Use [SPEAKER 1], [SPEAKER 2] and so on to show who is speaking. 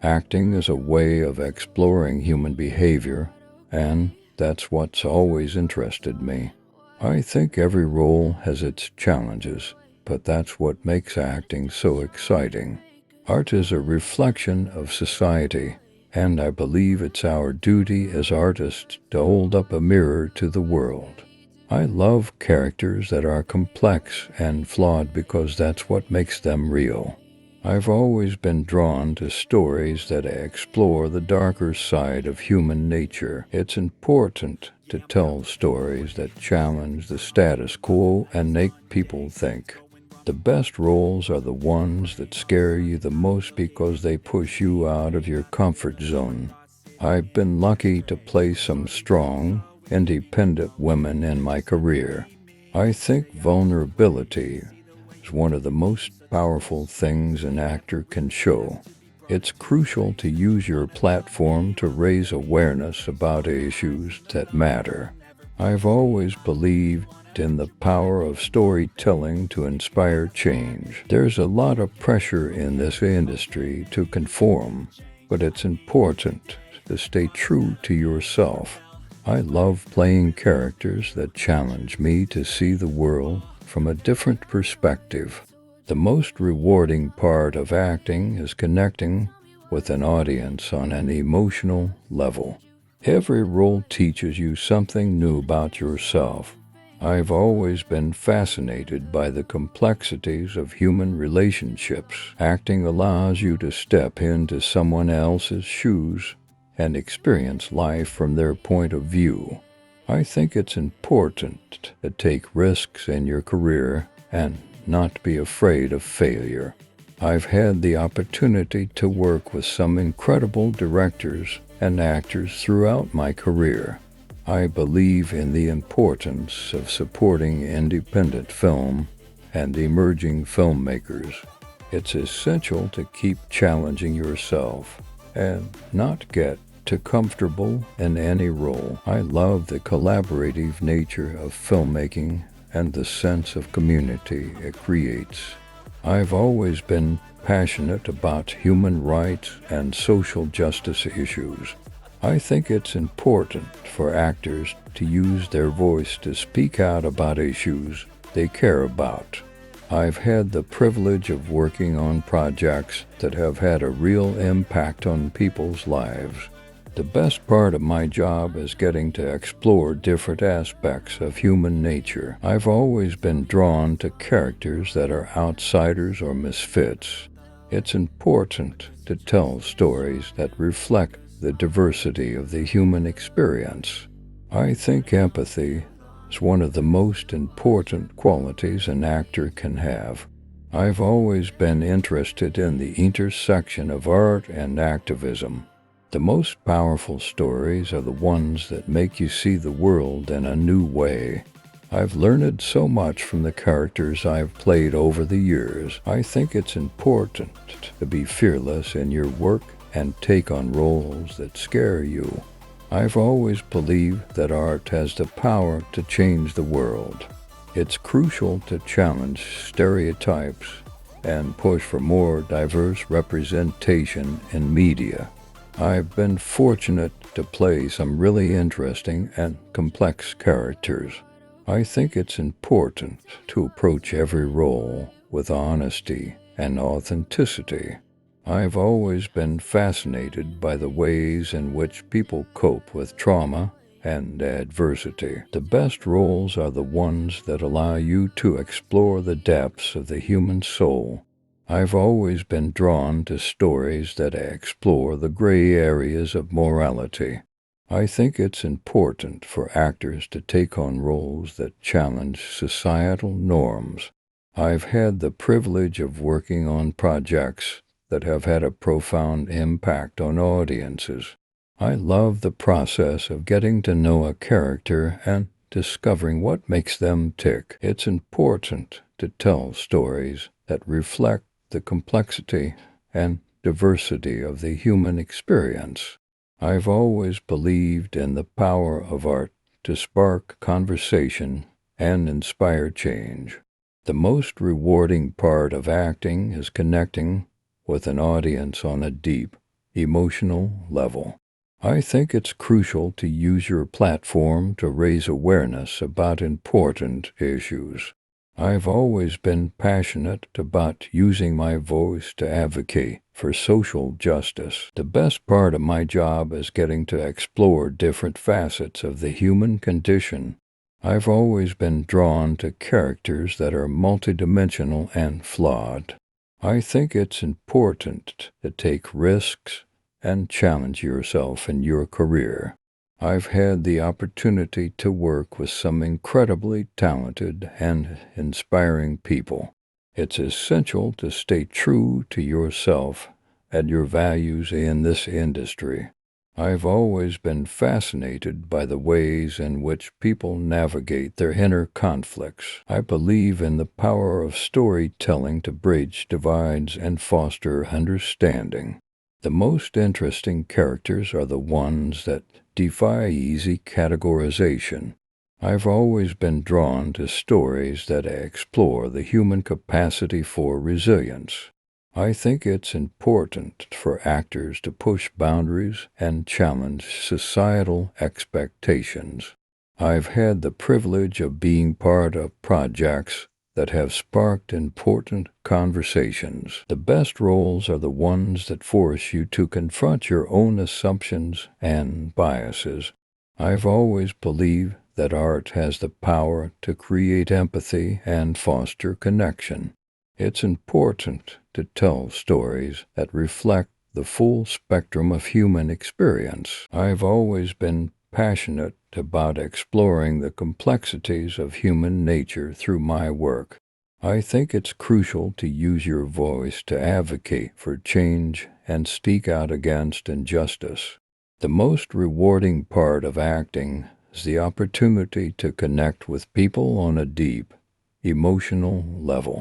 [SPEAKER 1] Acting is a way of exploring human behavior, and that's what's always interested me. I think every role has its challenges, but that's what makes acting so exciting. Art is a reflection of society, and I believe it's our duty as artists to hold up a mirror to the world. I love characters that are complex and flawed because that's what makes them real. I've always been drawn to stories that explore the darker side of human nature. It's important to tell stories that challenge the status quo and make people think. The best roles are the ones that scare you the most because they push you out of your comfort zone. I've been lucky to play some strong, independent women in my career. I think vulnerability is one of the most powerful things an actor can show. It's crucial to use your platform to raise awareness about issues that matter. I've always believed in the power of storytelling to inspire change. There's a lot of pressure in this industry to conform, but it's important to stay true to yourself. I love playing characters that challenge me to see the world from a different perspective. The most rewarding part of acting is connecting with an audience on an emotional level. Every role teaches you something new about yourself. I've always been fascinated by the complexities of human relationships. Acting allows you to step into someone else's shoes and experience life from their point of view. I think it's important to take risks in your career and not be afraid of failure. I've had the opportunity to work with some incredible directors and actors throughout my career. I believe in the importance of supporting independent film and emerging filmmakers. It's essential to keep challenging yourself and not get too comfortable in any role. I love the collaborative nature of filmmaking and the sense of community it creates. I've always been passionate about human rights and social justice issues. I think it's important for actors to use their voice to speak out about issues they care about. I've had the privilege of working on projects that have had a real impact on people's lives. The best part of my job is getting to explore different aspects of human nature. I've always been drawn to characters that are outsiders or misfits. It's important to tell stories that reflect the diversity of the human experience. I think empathy is one of the most important qualities an actor can have. I've always been interested in the intersection of art and activism. The most powerful stories are the ones that make you see the world in a new way. I've learned so much from the characters I've played over the years. I think it's important to be fearless in your work and take on roles that scare you. I've always believed that art has the power to change the world. It's crucial to challenge stereotypes and push for more diverse representation in media. I've been fortunate to play some really interesting and complex characters. I think it's important to approach every role with honesty and authenticity. I've always been fascinated by the ways in which people cope with trauma and adversity. The best roles are the ones that allow you to explore the depths of the human soul. I've always been drawn to stories that explore the gray areas of morality. I think it's important for actors to take on roles that challenge societal norms. I've had the privilege of working on projects that have had a profound impact on audiences. I love the process of getting to know a character and discovering what makes them tick. It's important to tell stories that reflect the complexity and diversity of the human experience. I've always believed in the power of art to spark conversation and inspire change. The most rewarding part of acting is connecting with an audience on a deep, emotional level. I think it's crucial to use your platform to raise awareness about important issues. I've always been passionate about using my voice to advocate for social justice. The best part of my job is getting to explore different facets of the human condition. I've always been drawn to characters that are multidimensional and flawed. I think it's important to take risks and challenge yourself in your career. I've had the opportunity to work with some incredibly talented and inspiring people. It's essential to stay true to yourself and your values in this industry. I've always been fascinated by the ways in which people navigate their inner conflicts. I believe in the power of storytelling to bridge divides and foster understanding. The most interesting characters are the ones that defy easy categorization. I've always been drawn to stories that explore the human capacity for resilience. I think it's important for actors to push boundaries and challenge societal expectations. I've had the privilege of being part of projects that have sparked important conversations. The best roles are the ones that force you to confront your own assumptions and biases. I've always believed that art has the power to create empathy and foster connection. It's important to tell stories that reflect the full spectrum of human experience. I've always been passionate about exploring the complexities of human nature through my work. I think it's crucial to use your voice to advocate for change and speak out against injustice. The most rewarding part of acting is the opportunity to connect with people on a deep, emotional level.